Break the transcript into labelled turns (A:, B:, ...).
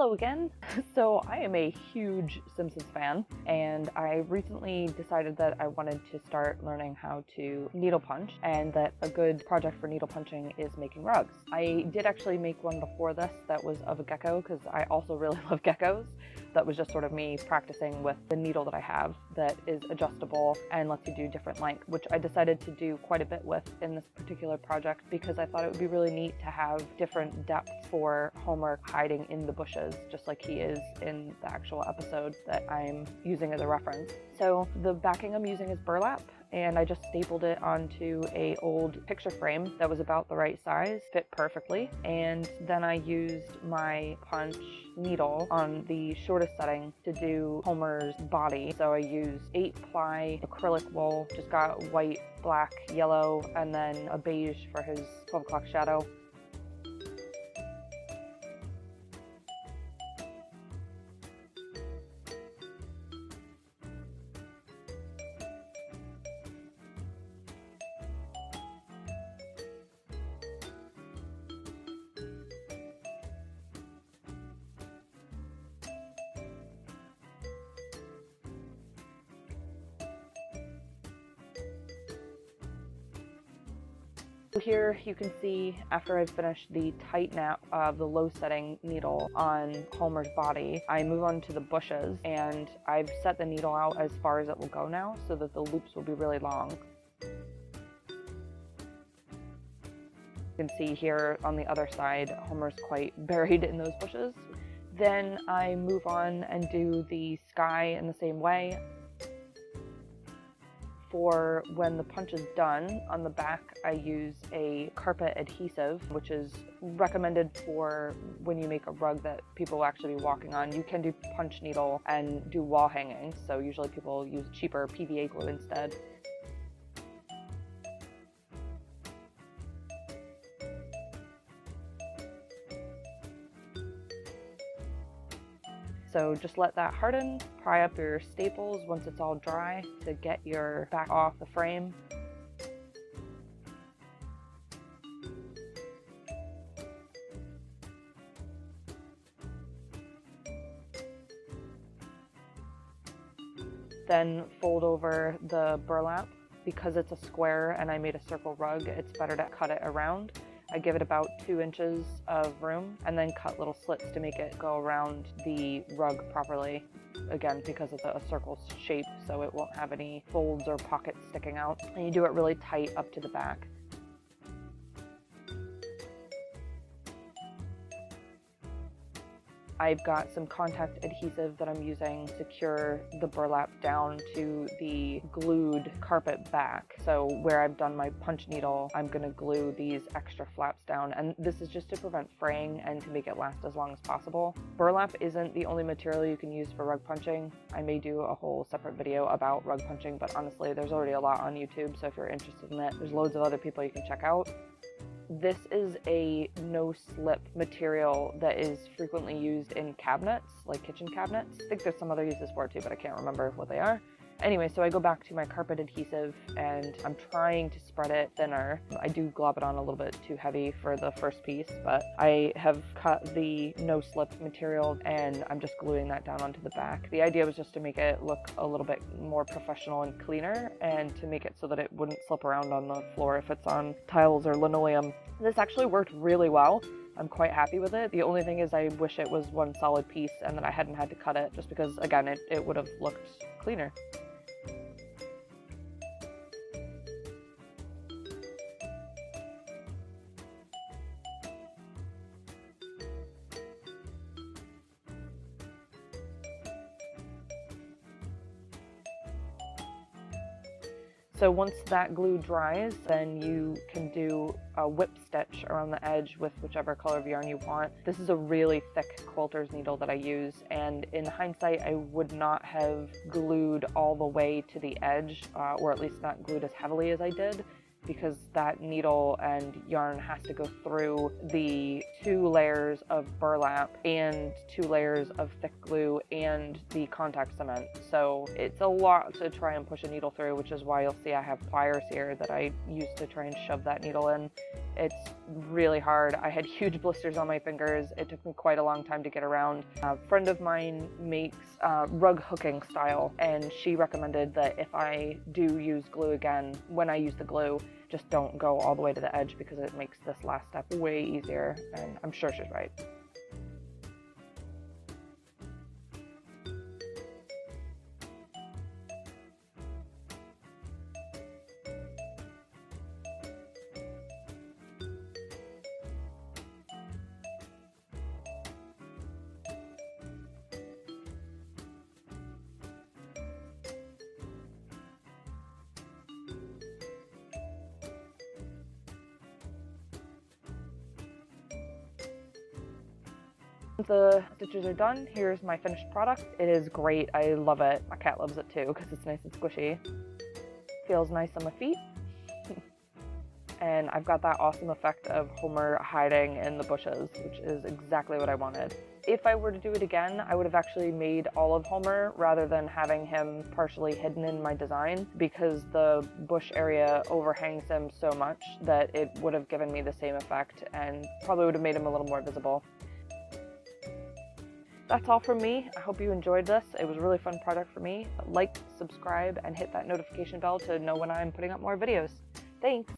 A: Hello again. So I am a huge Simpsons fan, and I recently decided that I wanted to start learning how to needle punch, and that a good project for needle punching is making rugs. I did actually make one before this that was of a gecko, because I also really love geckos. That was just sort of me practicing with the needle that I have that is adjustable and lets you do different length, which I decided to do quite a bit with in this particular project because I thought it would be really neat to have different depth for Homer hiding in the bushes, just like he is in the actual episode that I'm using as a reference. So the backing I'm using is burlap, and I just stapled it onto a old picture frame that was about the right size, fit perfectly. And then I used my punch needle on the shortest setting to do Homer's body. So I used 8-ply acrylic wool, just got white, black, yellow, and then a beige for his 12 o'clock shadow. Here you can see after I've finished the tight nap of the low setting needle on Homer's body, I move on to the bushes, and I've set the needle out as far as it will go now so that the loops will be really long. You can see here on the other side, Homer's quite buried in those bushes. Then I move on and do the sky in the same way. For when the punch is done, on the back I use a carpet adhesive, which is recommended for when you make a rug that people will actually be walking on. You can do punch needle and do wall hanging, so usually people use cheaper PVA glue instead. So just let that harden, pry up your staples once it's all dry to get your back off the frame. Then fold over the burlap. Because it's a square and I made a circle rug, it's better to cut it around. I give it about 2 inches of room and then cut little slits to make it go around the rug properly. Again, because it's a circle shape, so it won't have any folds or pockets sticking out. And you do it really tight up to the back. I've got some contact adhesive that I'm using to secure the burlap down to the glued carpet back. So where I've done my punch needle, I'm going to glue these extra flaps down, and this is just to prevent fraying and to make it last as long as possible. Burlap isn't the only material you can use for rug punching. I may do a whole separate video about rug punching, but honestly, there's already a lot on YouTube, so if you're interested in it, there's loads of other people you can check out. This is a no-slip material that is frequently used in cabinets, like kitchen cabinets. I think there's some other uses for it too, but I can't remember what they are. Anyway, so I go back to my carpet adhesive and I'm trying to spread it thinner. I do glob it on a little bit too heavy for the first piece, but I have cut the no-slip material and I'm just gluing that down onto the back. The idea was just to make it look a little bit more professional and cleaner, and to make it so that it wouldn't slip around on the floor if it's on tiles or linoleum. This actually worked really well. I'm quite happy with it. The only thing is I wish it was one solid piece and that I hadn't had to cut it, just because, again, it would have looked cleaner. So once that glue dries, then you can do a whip stitch around the edge with whichever color of yarn you want. This is a really thick quilters needle that I use, and in hindsight, I would not have glued all the way to the edge, or at least not glued as heavily as I did, because that needle and yarn has to go through the 2 layers of burlap and 2 layers of thick glue and the contact cement. So it's a lot to try and push a needle through, which is why you'll see I have pliers here that I use to try and shove that needle in. It's really hard. I had huge blisters on my fingers. It took me quite a long time to get around. A friend of mine makes rug hooking style, and she recommended that if I do use glue again, when I use the glue, just don't go all the way to the edge because it makes this last step way easier, and I'm sure she's right. The stitches are done. Here's my finished product. It is great. I love it. My cat loves it too because it's nice and squishy. Feels nice on my feet. And I've got that awesome effect of Homer hiding in the bushes, which is exactly what I wanted. If I were to do it again, I would have actually made all of Homer rather than having him partially hidden in my design, because the bush area overhangs him so much that it would have given me the same effect and probably would have made him a little more visible. That's all from me. I hope you enjoyed this. It was a really fun project for me. Like, subscribe, and hit that notification bell to know when I'm putting up more videos. Thanks!